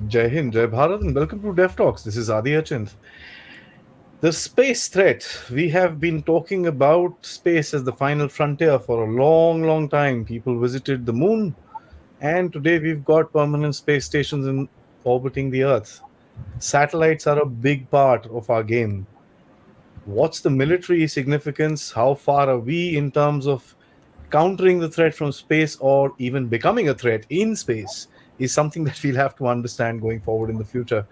Jai Hind, Jai Bharat, and welcome to Dev Talks. This is Adi. The space threat. We have been talking about space as the final frontier for a long, long time. People visited the moon, and today we've got permanent space stations orbiting the Earth. Satellites are a big part of our game. What's the military significance? How far are we in terms of countering the threat from space or even becoming a threat in space? Is something that we'll have to understand going forward in the future.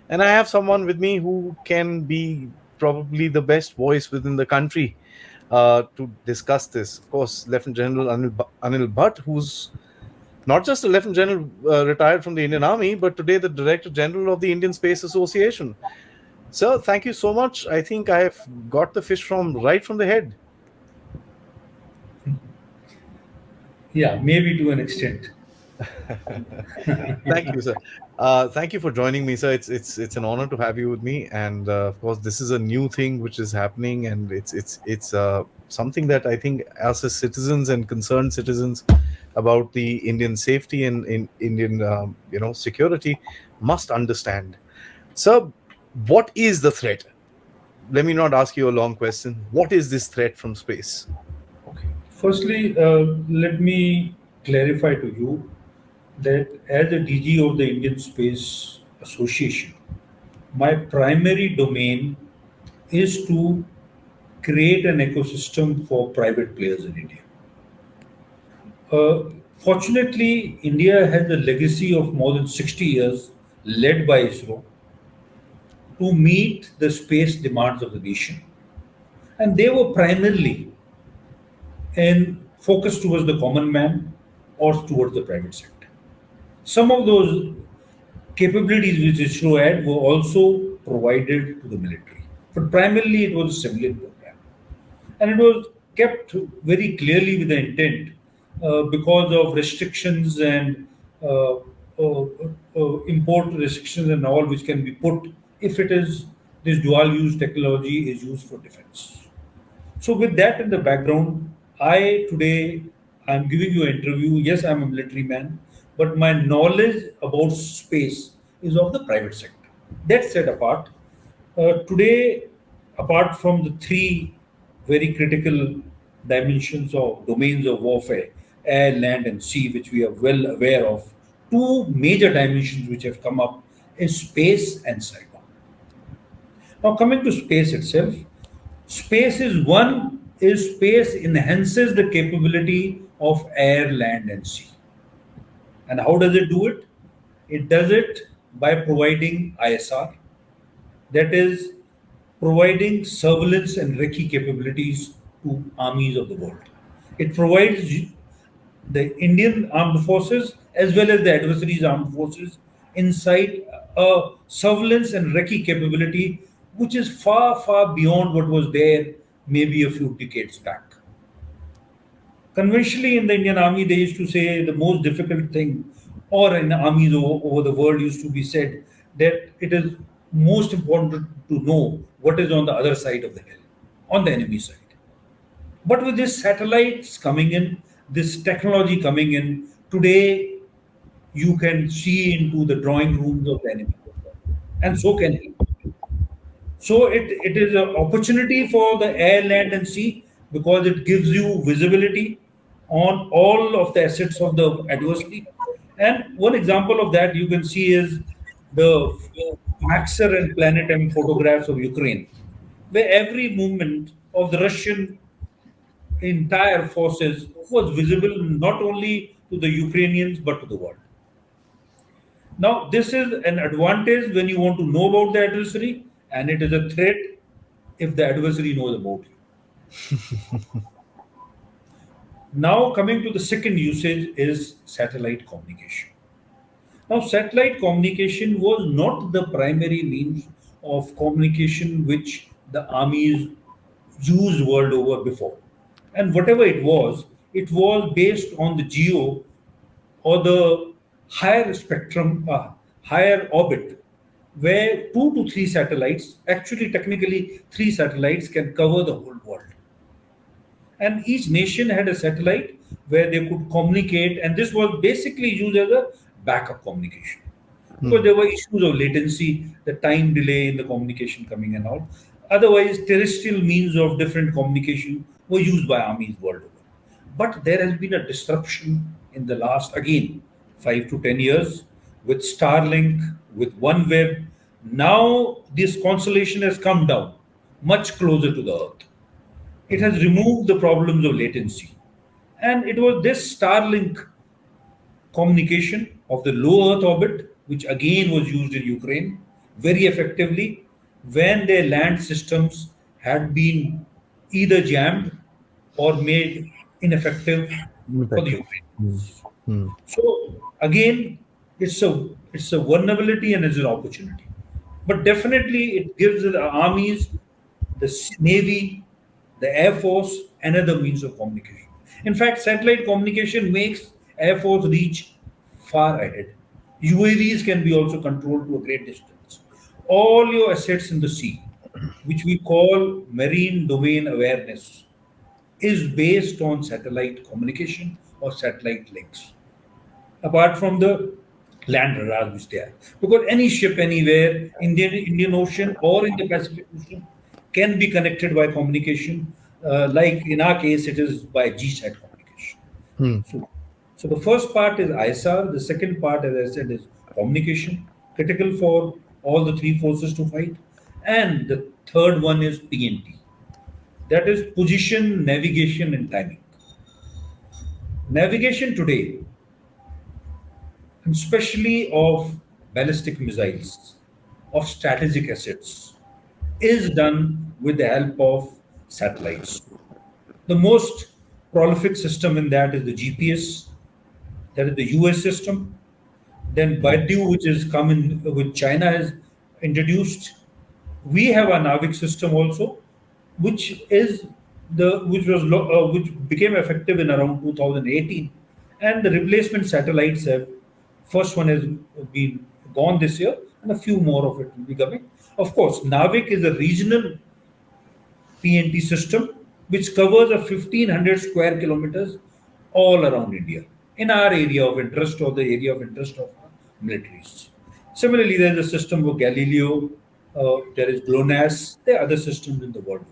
And I have someone with me who can be probably the best voice within the country to discuss this. Of course, Lieutenant General Anil Bhatt, who's not just a Lieutenant General retired from the Indian Army, but today the Director General of the Indian Space Association. Sir, thank you so much. I think I have got the fish from right from the head. Yeah, maybe to an extent. Thank you, sir. Thank you for joining me, sir. It's an honor to have you with me, and of course, this is a new thing which is happening, and it's something that I think us as citizens and concerned citizens about the Indian safety and in Indian security must understand. Sir, what is the threat? Let me not ask you a long question. What is this threat from space? Okay. Firstly, let me clarify to you that as a DG of the Indian Space Association, my primary domain is to create an ecosystem for private players in India. Uh, Fortunately, India has a legacy of more than 60 years led by ISRO to meet the space demands of the nation. And they were primarily and focus towards the common man or towards the private sector. Some of those capabilities which ISRO had were also provided to the military, but primarily it was a civilian program. And it was kept very clearly with the intent because of restrictions and import restrictions and all which can be put if it is this dual use technology is used for defense. So with that in the background, I today I'm giving you an interview. Yes, I'm a military man, but my knowledge about space is of the private sector. That set apart, today, apart from the three very critical dimensions or domains of warfare, air, land, and sea, which we are well aware of, two major dimensions which have come up is space and cyber. Now, coming to space itself, space is one is space enhances the capability of air, land, and sea. And how does it do it? It does it by providing ISR, that is, providing surveillance and recce capabilities to armies of the world. It provides the Indian armed forces as well as the adversaries' armed forces inside a surveillance and recce capability which is far, far beyond what was there maybe a few decades back. Conventionally, in the Indian Army, they used to say the most difficult thing, or in armies over the world, used to be said that it is most important to know what is on the other side of the hill, on the enemy side. But with these satellites coming in, this technology coming in, today you can see into the drawing rooms of the enemy, and so can he. So it is an opportunity for the air, land, and sea because it gives you visibility on all of the assets of the adversary. And one example of that you can see is the Maxer and Planet M photographs of Ukraine, where every movement of the Russian entire forces was visible not only to the Ukrainians but to the world. Now, this is an advantage when you want to know about the adversary, and it is a threat if the adversary knows about you. Now, coming to the second usage is satellite communication. Now, satellite communication was not the primary means of communication which the armies used world over before. And whatever it was based on the geo or the higher spectrum, higher orbit, where two to three satellites, actually technically three satellites, can cover the whole world. And each nation had a satellite where they could communicate, and this was basically used as a backup communication. because there were issues of latency, the time delay in the communication coming and all. Otherwise, terrestrial means of different communication were used by armies world over. But there has been a disruption in the last, again, 5 to 10 years with Starlink, with OneWeb. Now, this constellation has come down much closer to the Earth. It has removed the problems of latency. And it was this Starlink communication of the low Earth orbit, which again was used in Ukraine very effectively when their land systems had been either jammed or made ineffective for the Effective. Ukrainians. So again, it's a vulnerability and it's an opportunity. But definitely it gives the armies, the navy, the air force another means of communication. In fact, satellite communication makes air force reach far ahead. UAVs can be also controlled to a great distance. All your assets in the sea, which we call marine domain awareness, is based on satellite communication or satellite links, apart from the land radars which they are. Because any ship anywhere, Indian Ocean or in the Pacific Ocean, can be connected by communication. Like in our case, it is by GSAT communication. So, so the first part is ISR. The second part, as I said, is communication, critical for all the three forces to fight. And the third one is PNT. That is position, navigation, and timing. Navigation today, and especially of ballistic missiles, of strategic assets, is done with the help of satellites. The most prolific system in that is the GPS, that is the US system. Then Baidu, which is coming, which China has introduced. We have a Navig system also, which is which became effective in around 2018, and the replacement satellites have first one has been gone this year, and a few more of it will be coming. Of course, Navig is a regional PNT system which covers a 1500 square kilometers all around India in our area of interest or the area of interest of our militaries. Similarly, there is a system of Galileo, there is GLONASS, there are other systems in the world.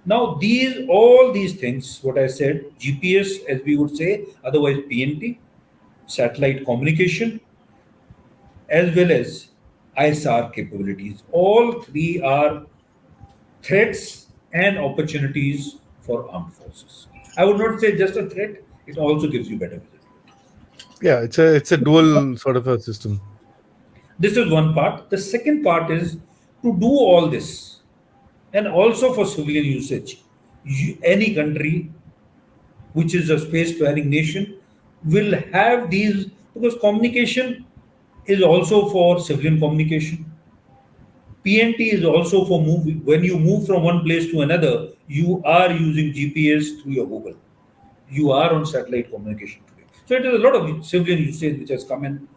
Now, all these things, what I said, GPS, as we would say, otherwise PNT, satellite communication, as well as ISR capabilities, all three are threats and opportunities for armed forces. I would not say just a threat, it also gives you better visibility. Yeah, it's a dual sort of a system. This is one part. The second part is to do all this and also for civilian usage. Any country which is a space faring nation will have these because communication is also for civilian communication. PNT is also for moving. When you move from one place to another, you are using GPS through your Google. You are on satellite communication today. So it is a lot of civilian usage which has come in.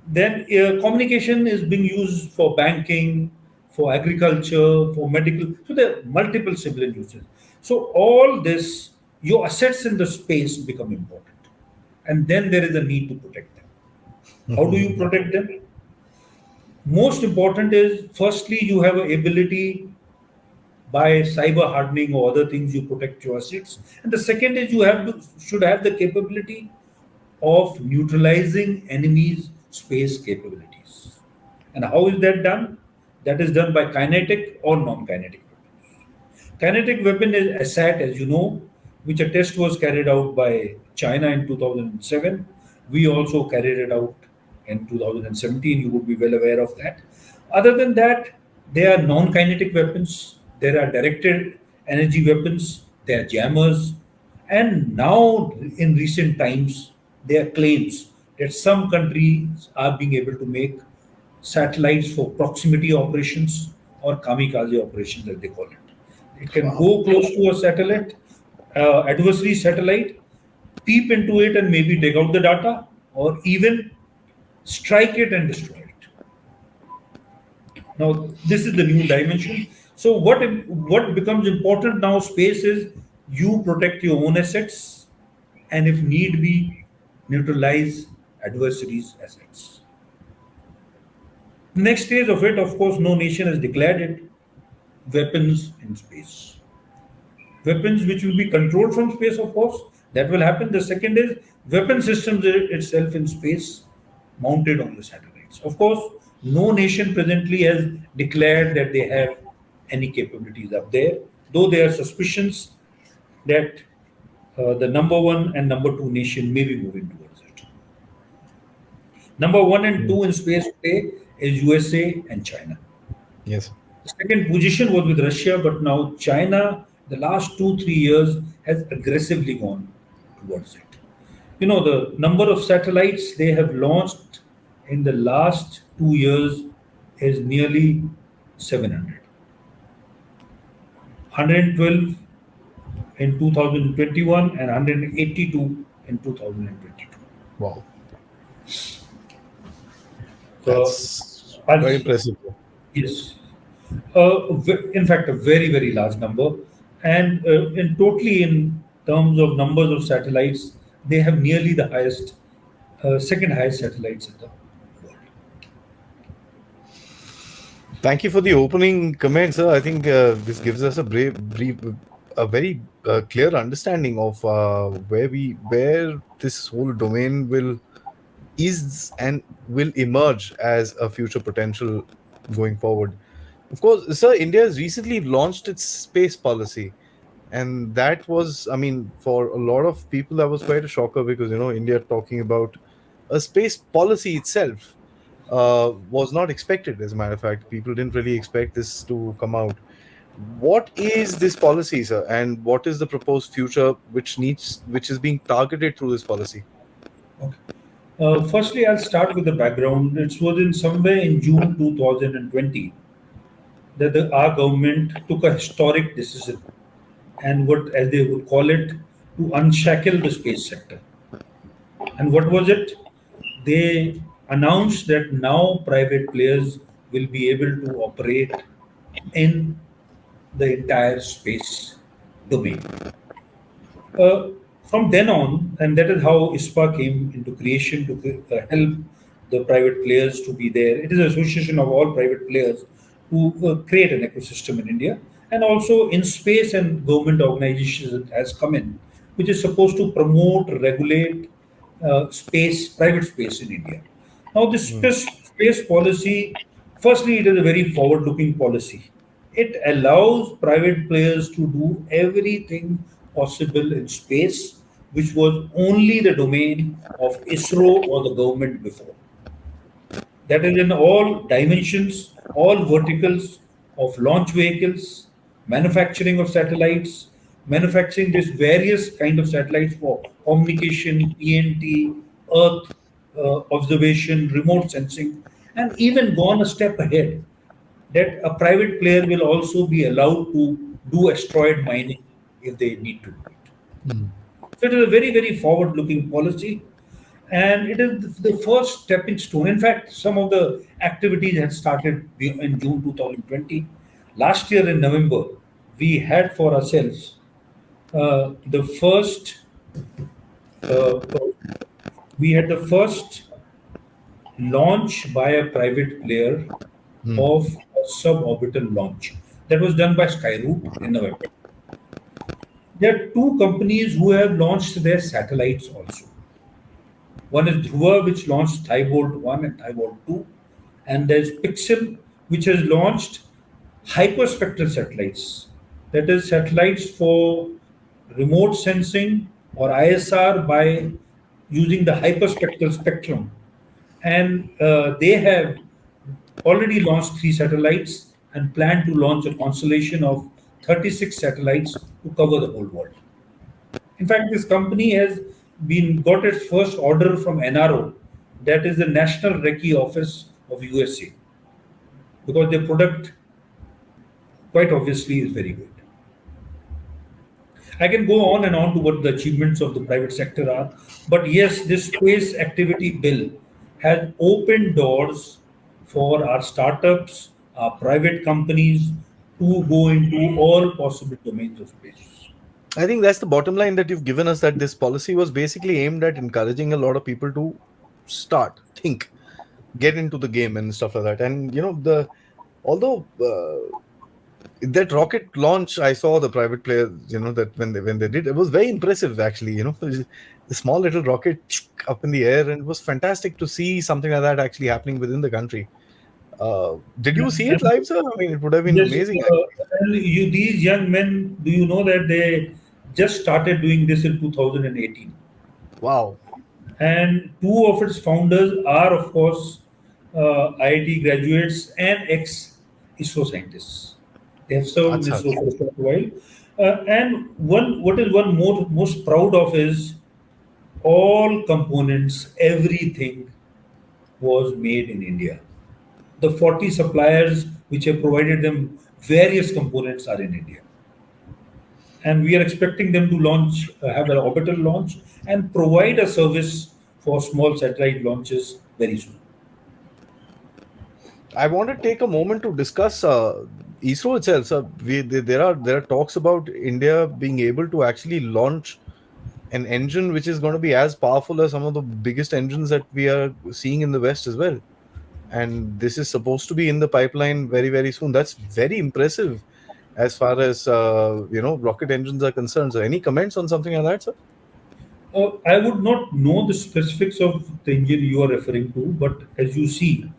Then communication is being used for banking, for agriculture, for medical. So there are multiple civilian uses. So all this, your assets in the space become important. And then there is a need to protect them. How do you protect them? Most important is firstly you have an ability by cyber hardening or other things you protect your assets, and the second is you should have the capability of neutralizing enemies space capabilities. And how is that done? That is done by kinetic or non-kinetic weapons. Kinetic weapon is ASAT, as you know, which a test was carried out by China in 2007. We also carried it out in 2017. You would be well aware of that. Other than that, there are non-kinetic weapons. There are directed energy weapons. There are jammers. And now, in recent times, there are claims that some countries are being able to make satellites for proximity operations or kamikaze operations, as they call it. It can go close to a satellite, adversary satellite, peep into it and maybe take out the data, or even strike it and destroy it. Now, this is the new dimension. So, what becomes important now? Space is you protect your own assets, and if need be, neutralize adversaries' assets. Next stage of it, of course, no nation has declared it, weapons in space. Weapons which will be controlled from space, of course, that will happen. The second is weapon systems itself in space, mounted on the satellites. Of course, no nation presently has declared that they have any capabilities up there, though there are suspicions that the number one and number two nation may be moving towards it. Number one and Mm. two in space today is USA and China. Yes. The second position was with Russia, but now China, the last 2 3 years, has aggressively gone towards it. The number of satellites they have launched in the last 2 years is nearly 700. 112 in 2021 and 182 in 2022. Wow. Uh, That's very as impressive. yes, in fact, a very, very large number. And in totally, in terms of numbers of satellites, they have nearly the highest, second highest satellites in the world. Thank you for the opening comments, sir. I think this gives us a very clear understanding of where this whole domain will is and will emerge as a future potential going forward. Of course, sir, India has recently launched its space policy, and that was, I mean, for a lot of people, that was quite a shocker because India talking about a space policy itself was not expected. As a matter of fact, people didn't really expect this to come out. What is this policy, sir, and what is the proposed future which is being targeted through this policy? Okay. Firstly, I'll start with the background. It was in somewhere in June 2020 that our government took a historic decision, and what, as they would call it, to unshackle the space sector. And what was it? They announced that now private players will be able to operate in the entire space domain. Uh, from then on, and that is how ISPA came into creation to help the private players to be there. It is an association of all private players to create an ecosystem in India. And also in space and government organizations has come in, which is supposed to promote, regulate space, private space in India. Now, this Mm. space policy, firstly, it is a very forward looking policy. It allows private players to do everything possible in space, which was only the domain of ISRO or the government before. That is in all dimensions, all verticals of launch vehicles, manufacturing of satellites, manufacturing these various kind of satellites for communication, PNT, Earth observation, remote sensing, and even gone a step ahead that a private player will also be allowed to do asteroid mining if they need to do it. Mm. So it is a very, very forward-looking policy, and it is the first stepping stone. In fact, some of the activities had started in June 2020. Last year in November, we had for ourselves the first. Uh, we had the first launch by a private player Mm. of a suborbital launch that was done by Skyroot in November. There are two companies who have launched their satellites also. One is Dhruva, which launched Thibault 1 and Thibault 2, and there's Pixel, which has launched hyperspectral satellites. That is, satellites for remote sensing or ISR by using the hyperspectral spectrum. And they have already launched 3 satellites and plan to launch a constellation of 36 satellites to cover the whole world. In fact, this company has been got its first order from NRO, that is the National Recce Office of USA, because their product quite obviously is very good. I can go on and on to what the achievements of the private sector are, but yes, this space activity bill has opened doors for our startups, our private companies to go into all possible domains of space. I think that's the bottom line that you've given us, that this policy was basically aimed at encouraging a lot of people to think get into the game and stuff like that. And the although that rocket launch, I saw the private players, that when they did, it was very impressive actually. The small little rocket up in the air, and it was fantastic to see something like that actually happening within the country. Did you see it And live, sir? I mean, it would have been yes, amazing actually. and these young men, do you know that they just started doing this in 2018? Wow. And two of its founders are, of course, IIT graduates and ex ISRO scientists. They have served in Acha, ISRO acha. for a short while. And what is one most proud of is all components, everything was made in India. The 40 suppliers which have provided them various components are in India. And we are expecting them to launch, have an orbital launch, and provide a service for small satellite launches very soon. I want to take a moment to discuss ISRO itself. So there are talks about India being able to actually launch an engine which is going to be as powerful as some of the biggest engines that we are seeing in the West as well. And this is supposed to be in the pipeline very, very soon. That's very impressive as far as rocket engines are concerned. So, any comments on something like that, sir? I would not know the specifics of the engine you are referring to, but as you see,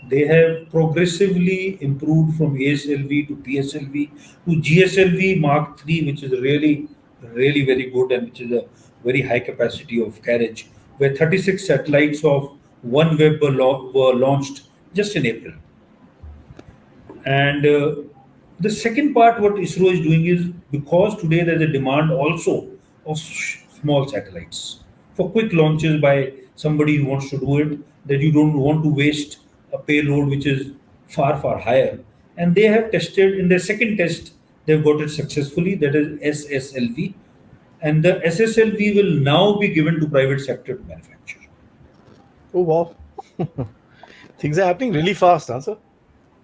they have progressively improved from ASLV to PSLV to GSLV Mark III, which is really, really very good and which is a very high capacity of carriage, where 36 satellites of OneWeb were launched just in April. And the second part, what ISRO is doing is because today there's a demand also of small satellites for quick launches by somebody who wants to do it, that you don't want to waste a payload which is far, far higher. And they have tested in their second test, they've got it successfully, that is SSLV. And the SSLV will now be given to private sector to manufacture. Oh, wow. Things are happening really fast, huh, sir?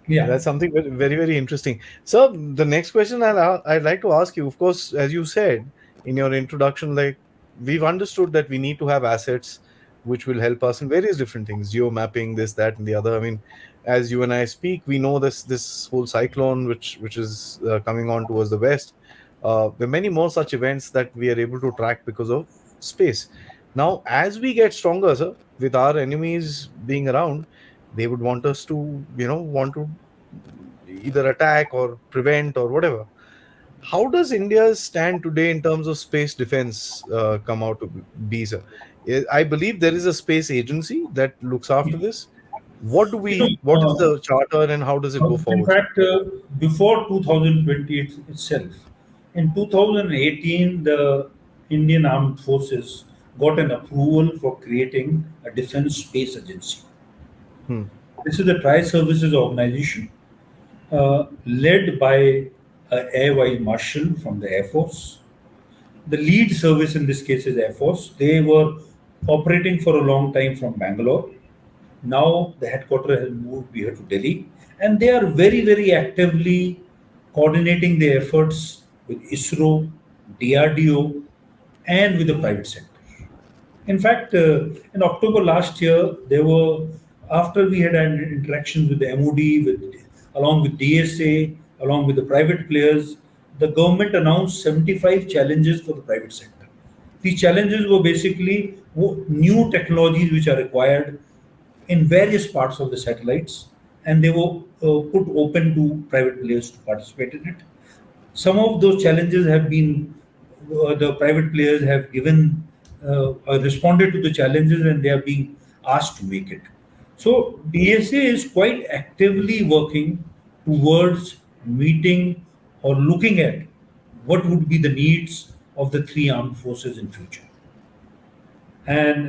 Yeah. That's something very, very, very interesting. So, the next question I'd like to ask you, of course, as you said in your introduction, like we've understood that we need to have assets which will help us in various different things, geo mapping, this, that, and the other. I mean, as you and I speak, we know this whole cyclone which is coming on towards the west. There are many more such events that we are able to track because of space. Now, as we get stronger, sir, with our enemies being around, they would want us to want to either attack or prevent or whatever. How does India stand today in terms of space defense come out to be, sir? I believe there is a space agency that looks after this. What is the charter and how does it go In forward, sir? fact, before 2020 itself, in 2018, the Indian Armed Forces got an approval for creating a defense space agency. Hmm. This is the Tri Services Organization led by Air Vice Marshal from the Air Force. The lead service in this case is Air Force. They were operating for a long time from Bangalore. Now the headquarters has moved here to Delhi, and they are very, very actively coordinating their efforts with ISRO, DRDO, and with the private sector. In fact, in October last year, there were after we had an interactions with the MOD, with along with DSA, along with the private players, the government announced 75 challenges for the private sector. These challenges were basically new technologies which are required in various parts of the satellites, and they were put open to private players to participate in it. Some of those challenges have been the private players have given responded to the challenges, and they are being asked to make it. So DSA is quite actively working towards meeting or looking at what would be the needs of the three armed forces in future. And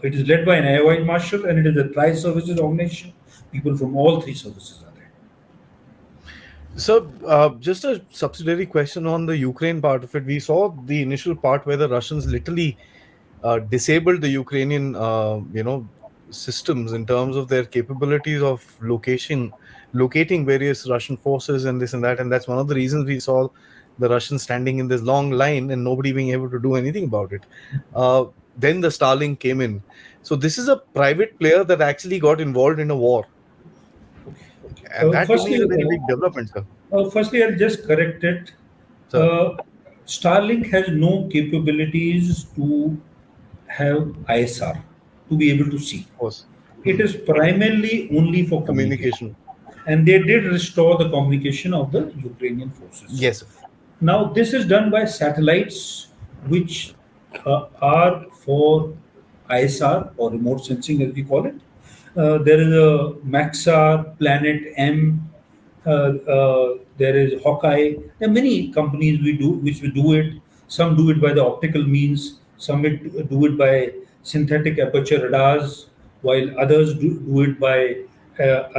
it is led by an air vice marshal, and it is a tri-services organization. People from all three services are there. So, just a subsidiary question on the Ukraine part of it. We saw the initial part where the Russians literally disabled the Ukrainian, systems in terms of their capabilities of locating various Russian forces and this and that. And that's one of the reasons we saw the Russians standing in this long line and nobody being able to do anything about it. Then the Starlink came in. So this is a private player that actually got involved in a war, Okay, okay. and that to me is a very big development, sir. Firstly, I'll just correct it. Sir, of Uh, Starlink has no capabilities to have ISR, to be able to see. course. It Hmm. is primarily only for communication. Communication. And they did restore the communication of the Ukrainian forces. Yes, sir. Now, this is done by satellites which are for ISR or remote sensing, as we call it. There is a Maxar, Planet M, there is Hawkeye. There are many companies we do which we do it. Some do it by the optical means, some do it by synthetic aperture radars, while others do it by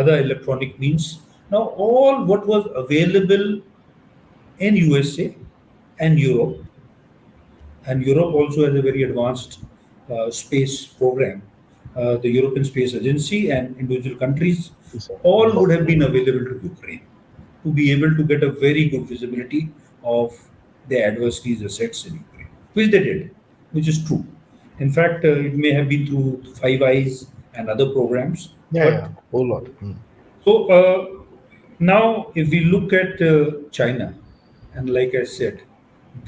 other electronic means. Now, all what was available in USA and Europe, and Europe also has a very advanced space program. The European Space Agency and individual countries Yes, sir. all Hmm. would have been available to Ukraine to be able to get a very good visibility of the adversaries' assets in Ukraine, which they did, which is true. In fact, it may have been through Five Eyes and other programs, Yeah, but yeah, whole lot. Hmm. so now, if we look at China, and like I said,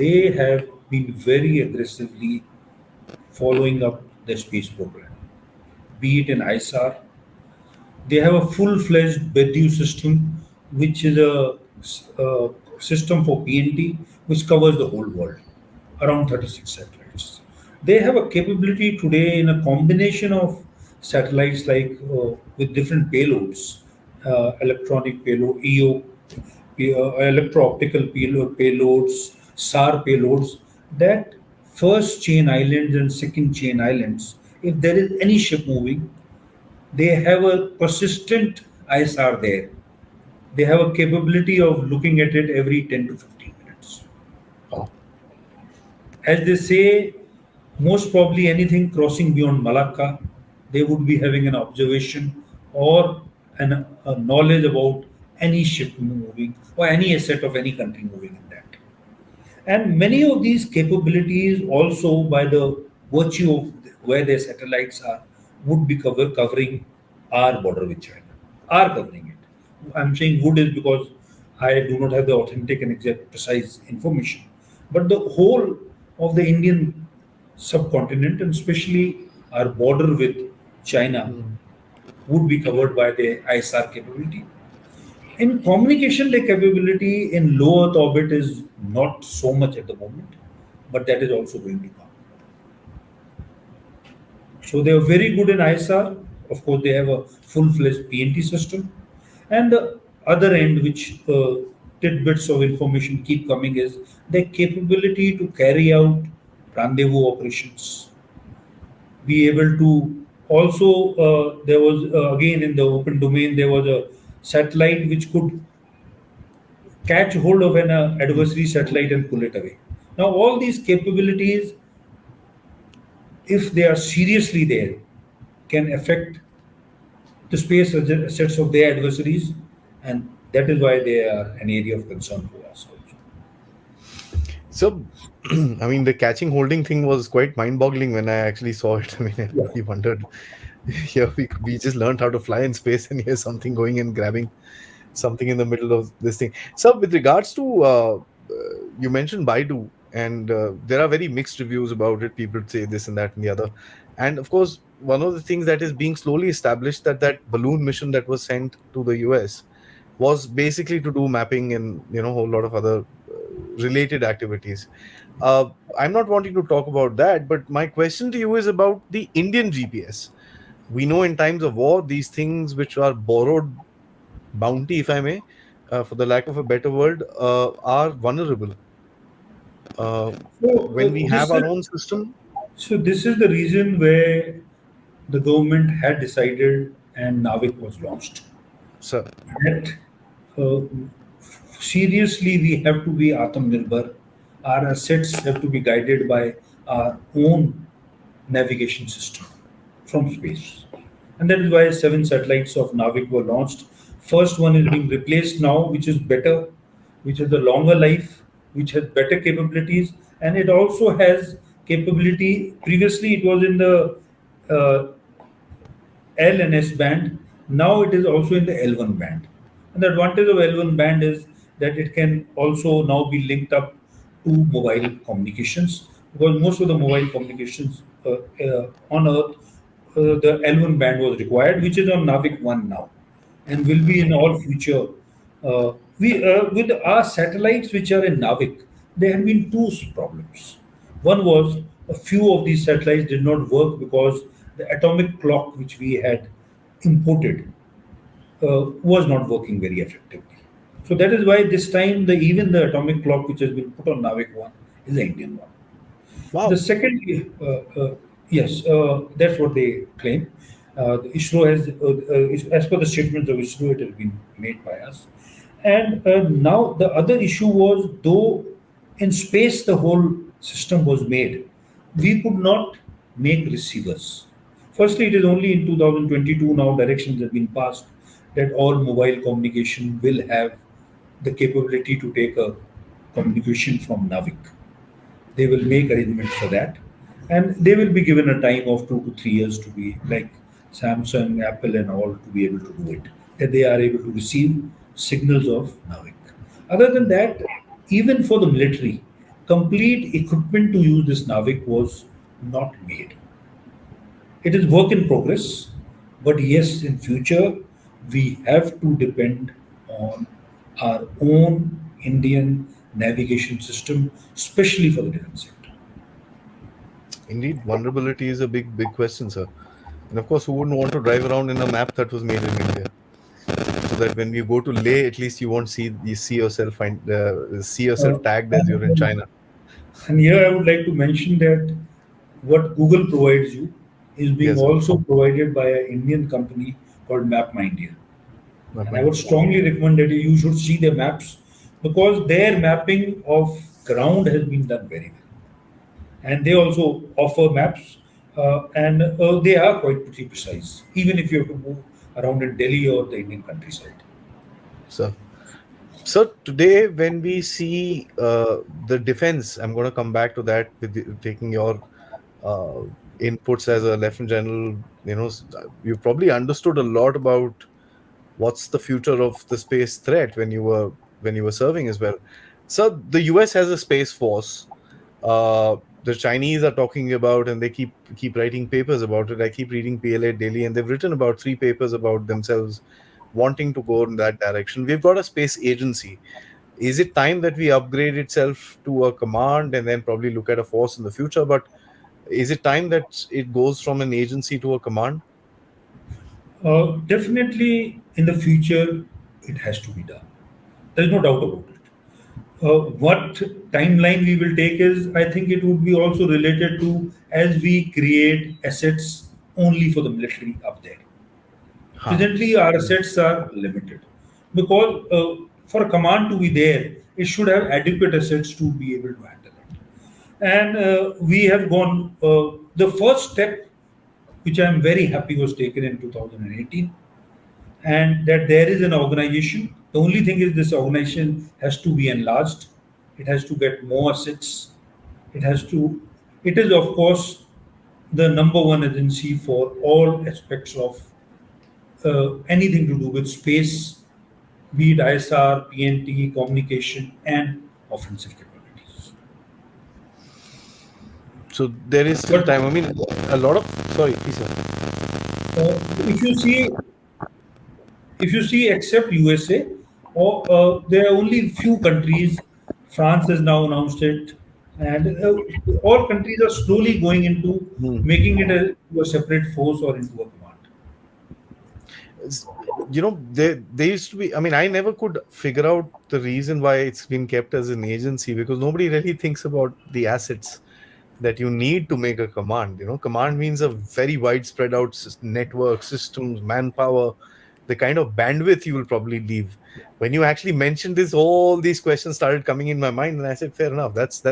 they have been very aggressively following up the space program, be it in ISAR. They have a full-fledged Bedu system, which is a system for PNT, which covers the whole world, around 36 satellites. They have a capability today in a combination of satellites like with different payloads, electronic payload, electro-optical payloads, SAR payloads, that first chain islands and second chain islands, if there is any ship moving, they have a persistent ISR there. They have a capability of looking at it every 10 to 15 minutes. Oh, As they say, most probably anything crossing beyond Malacca, they would be having an observation or a knowledge about any ship moving or any asset of any country moving in that. And many of these capabilities also, by the virtue of where their satellites are, would be covering our border with China, are covering it. I'm saying would is because I do not have the authentic and exact precise information. But the whole of the Indian subcontinent, and especially our border with China, hmm. would be covered by the ISR capability. In communication, the capability in low Earth orbit is not so much at the moment, but that is also going to come. So they are very good in ISR. Of course, they have a full-fledged PNT system. And the other end, which tidbits of information keep coming, is their capability to carry out rendezvous operations, be able to also there was again in the open domain there was a satellite which could catch hold of an adversary satellite and pull it away. Now, all these capabilities, if they are seriously there, can affect the space assets of their adversaries, and that is why they are an area of concern for us also. So, I mean, the catching holding thing was quite mind-boggling when I actually saw it. I mean, Yeah. everybody wondered. Here we just learned how to fly in space, and here's something going and grabbing something in the middle of this thing. So, with regards to you mentioned Baidu, and there are very mixed reviews about it. People say this and that and the other. And of course, one of the things that is being slowly established that that balloon mission that was sent to the US was basically to do mapping and a whole lot of other related activities. Uh, I'm not wanting to talk about that, but my question to you is about the Indian GPS. We know in times of war, these things which are borrowed bounty, if I may, for the lack of a better word, are vulnerable. Uh, So when we have this our is own system, this is the reason where the government had decided and Navik was launched. sir. That uh, seriously we have to be Atmanirbhar. Our assets have to be guided by our own navigation system from space. And that is why seven satellites of Navik were launched. First one is being replaced now, which is better, which has a longer life, which has better capabilities, and it also has capability. Previously, it was in the uh, L and S band. Now it is also in the L1 band. And the advantage of L1 band is that it can also now be linked up to mobile communications, because most of the mobile communications on Earth, the L1 band was required, which is on Navik 1 now and will be in all future. We With our satellites which are in Navik, there have been two problems. One was a few of these satellites did not work because the atomic clock which we had imported was not working very effectively. So that is why this time even the atomic clock which has been put on Navik 1 is the Indian one. The Wow. second, yes, that's what they claim. The ISRO has, as per the statements of ISRO, it has been made by us. And now the other issue was, though in space the whole system was made, we could not make receivers. Firstly, it is only in 2022 now directions have been passed that all mobile communication will have the capability to take a communication from Navik. They will make arrangements for that, and they will be given a time of 2 to 3 years to be like Samsung, Apple, and all to be able to do it. That they are able to receive signals of Navik. Other than that, even for the military, complete equipment to use this Navik was not made. It is work in progress, but yes, in future we have to depend on our own Indian navigation system, especially for the defense sector. Indeed, vulnerability is a big question, sir. And of course, who wouldn't want to drive around in a map that was made in India? So that when you go to Leh, at least you see yourself see yourself tagged as you're in And, China. and here I would like to mention that what Google provides you is being Yes, sir. also provided by an Indian company called MapMindia. Not And I mind. would strongly recommend that you should see their maps because their mapping of ground has been done very well. And they also offer maps, and they are quite pretty precise, even if you have to move around in Delhi or the Indian countryside. So, so today when we see the defense, I'm going to come back to that with taking your uh, inputs as a lieutenant general. You probably understood a lot about what's the future of the space threat when you were serving as well. So the US has a space force. The Chinese are talking about, and they keep writing papers about it. I keep reading PLA daily, and they've written about 3 papers about themselves wanting to go in that direction. We've got a space agency. Is it time that we upgrade itself to a command and then probably look at a force in the future? But is it time that it goes from an agency to a command? Definitely in the future, it has to be done. There's no doubt about it. What timeline we will take is, I think it would be also related to as we create assets only for the military up there. Huh. Presently, our assets are limited because for a command to be there, it should have adequate assets to be able to handle it. And we have gone, the first step, which I am very happy was taken in 2018, and that there is an organization. The only thing is this organization has to be enlarged. It has to get more assets. It has to. It is of course the number one agency for all aspects of anything to do with space, be it ISR, PNT, communication, and offensive capabilities. So there is still But time. I mean, a lot of sorry, please, sir. if you see, except USA, or there are only few countries. France has now announced it, and all countries are slowly going into Hmm. making it a separate force or into a command. s- there used to be, I mean, I never could figure out the reason why it's been kept as an agency, because nobody really thinks about the assets that you need to make a command. Command means a very widespread out network, systems, manpower, the kind of bandwidth you will probably leave. When you actually mentioned this, all these questions started coming in my mind, and I said, fair enough, that's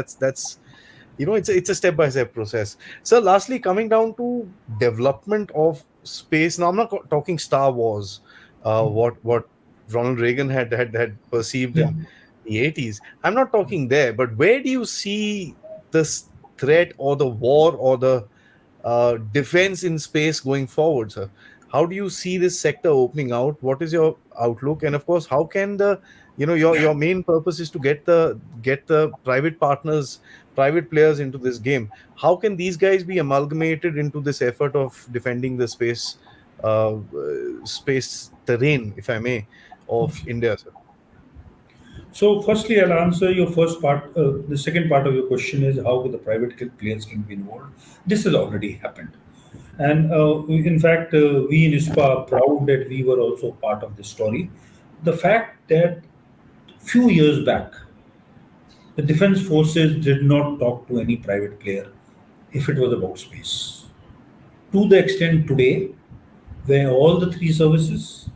it's a step by step process. So lastly, coming down to development of space, now I'm not talking Star Wars, what Ronald Reagan had perceived Yeah. in the 80s. I'm not talking there, but where do you see this threat or the war or the defense in space going forward, sir? How do you see this sector opening out? What is your outlook? And of course, how can the, your main purpose is to get the private partners, private players into this game. How can these guys be amalgamated into this effort of defending the space terrain, if I may, of Okay. India, sir? So, firstly, I'll answer your first part. The second part of your question is how the private players can be involved. This has already happened. And in fact, we in ISPA are proud that we were also part of this story. The fact that few years back, the defense forces did not talk to any private player if it was about space. To the extent today, where all the three services,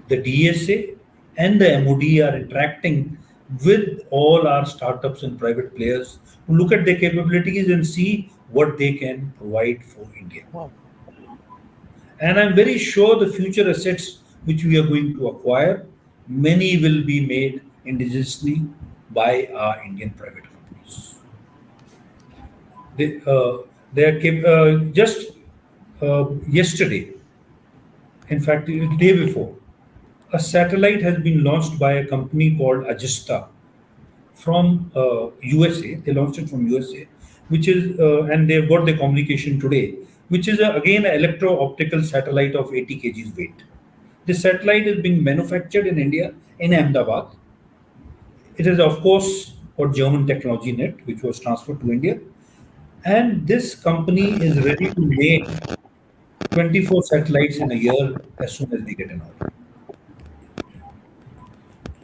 the DSA and the MOD are interacting with all our startups and private players to look at their capabilities and see what they can provide for India. Wow. And I'm very sure the future assets which we are going to acquire, many will be made indigenously by our Indian private companies. They, they are just yesterday, in fact, the day before, a satellite has been launched by a company called Ajista from USA. They launched it from USA, which is, and they've got the communication today, which is again an electro-optical satellite of 80 kgs weight. This satellite is being manufactured in India in Ahmedabad. It is, of course, got German technology in it, which was transferred to India. And this company is ready to make 24 satellites in a year as soon as they get an order.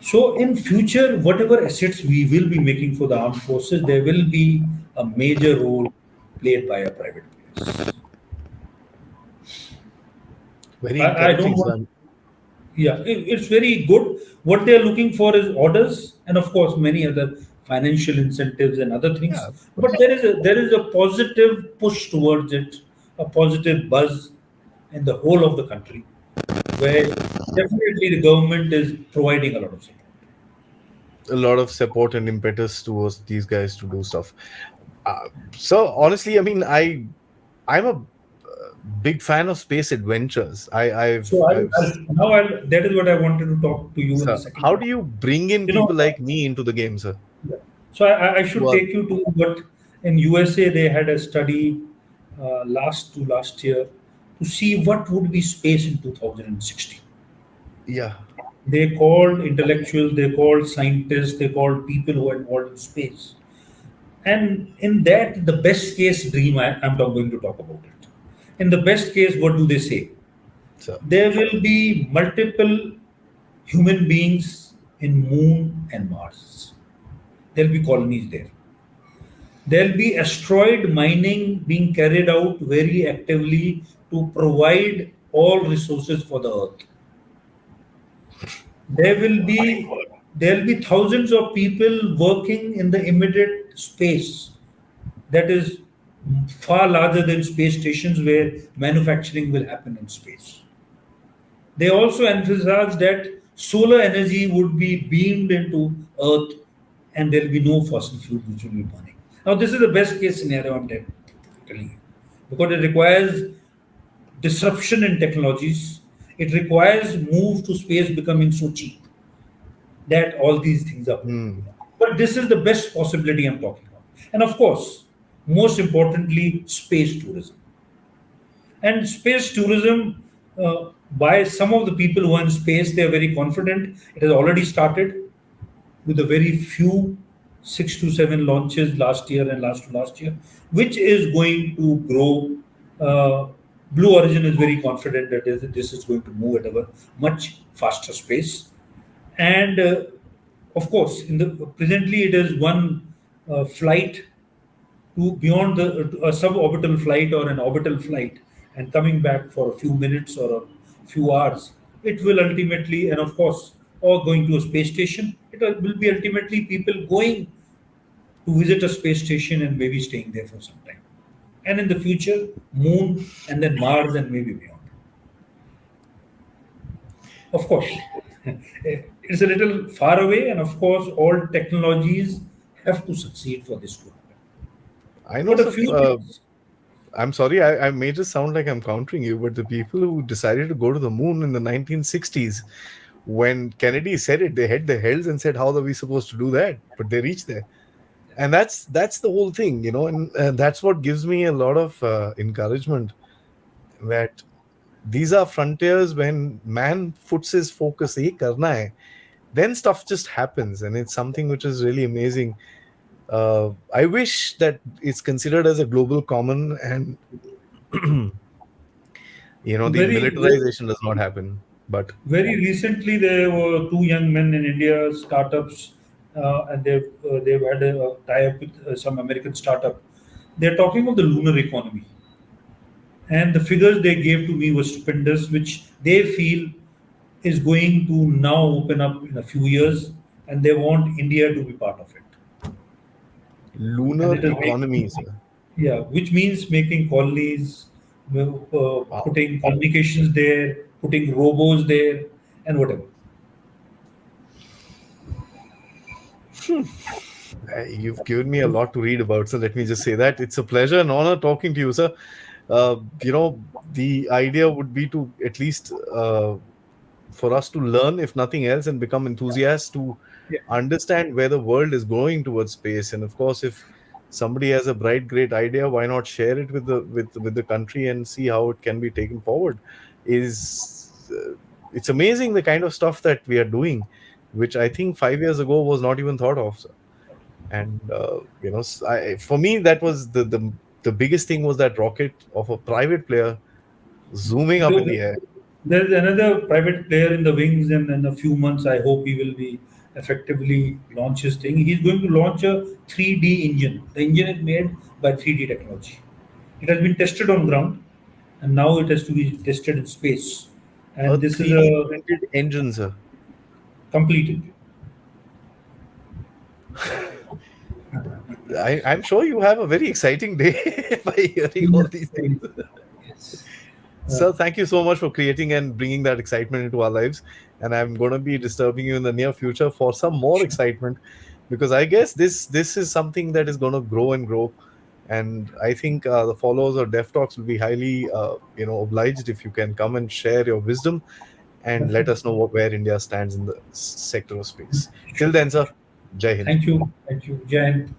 So in future, whatever assets we will be making for the armed forces, there will be a major role played by a private players. Very I don't encouraging, want, sir. yeah, it's very good. What they are looking for is orders and of course many other financial incentives and other Yeah, things. of But course. there is a positive push towards it, a positive buzz in the whole of the country, where definitely the government is providing a lot of support. A lot of support and impetus towards these guys to do stuff. So honestly, I mean, I'm a big fan of space adventures. So that is what I wanted to talk to you in the So second how part. do you bring in You know, people like me into the game, sir? yeah. So I should Well, take you to what in USA they had a study last year to see what would be space in 2060. yeah. They called intellectuals, they called scientists, they called people who are involved in space. And in that, the best case dream, I'm not going to talk about it. In the best case, what do they say? So There will be multiple human beings in Moon and Mars. There'll be colonies there. There'll be asteroid mining being carried out very actively to provide all resources for the Earth. There will be there'll be thousands of people working in the immediate space that is far larger than space stations where manufacturing will happen in space. They also envisage that solar energy would be beamed into Earth and there will be no fossil fuel which will be burning. Now, this is the best case scenario I'm telling you because it requires disruption in technologies. It requires move to space becoming so cheap that all these things are possible. hmm. But this is the best possibility I'm talking about. And of course, most importantly, space tourism. And space tourism, by some of the people who are in space, they are very confident. It has already started with a very few 6 to 7 launches last year and last to last year, which is going to grow. Blue Origin is very confident that this is going to move at a much faster pace. And of course, in the presently it is one flight to beyond a suborbital flight or an orbital flight and coming back for a few minutes or a few hours. It will ultimately, and of course, or going to a space station. It will be ultimately people going to visit a space station and maybe staying there for some time. And in the future, Moon and then Mars and maybe beyond. Of course, it's a little far away, and of course, all technologies have to succeed for this to happen. I know, But a sir. few things. I'm sorry, I made it sound like I'm countering you, but the people who decided to go to the moon in the 1960s, when Kennedy said it, they had their heads and said, "How are we supposed to do that?" But they reached there, and that's the whole thing, and that's what gives me a lot of encouragement. That these are frontiers when man puts his focus, "Ye karna hai," then stuff just happens, and it's something which is really amazing. I wish that it's considered as a global common, and the Very, very, militarization does not happen. But very recently, there were two young men in India, startups, and they've had a tie-up with some American startup. They're talking of the lunar economy, and the figures they gave to me were stupendous, which they feel is going to now open up in a few years, and they want India to be part of it. And lunar it is economy, sir. yeah, which means making colonies, Wow. putting communications there, putting robos there, and whatever. You've given me a lot to read about, so let me just say that it's a pleasure and honor talking to you, sir. The idea would be to at least for us to learn, if nothing else, and become enthusiasts to Yeah. understand where the world is going towards space. And of course, if somebody has a bright, great idea, why not share it with the country and see how it can be taken forward? Is It's amazing the kind of stuff that we are doing, which I think 5 years ago was not even thought of. Sir. And for me, that was the biggest thing, was that rocket of a private player zooming up in the The- air. There's another private player in the wings, and in a few months, I hope he will be effectively launch his thing. He's going to launch a 3D engine. The engine is made by 3D technology. It has been tested on ground, and now it has to be tested in space. A And this is 3D a printed engine, sir. complete engine. I'm sure you have a very exciting day by hearing all these Yes, things. yes. Uh, Sir, thank you so much for creating and bringing that excitement into our lives. And I'm going to be disturbing you in the near future for some more sure. excitement, because I guess this is something that is going to grow and grow. And I think the followers of Dev Talks will be highly, obliged if you can come and share your wisdom and let us know Definitely. where India stands in the sector of space. Till Sure. then, sir, Jai Hind. Thank you. Thank you. Jai Hind.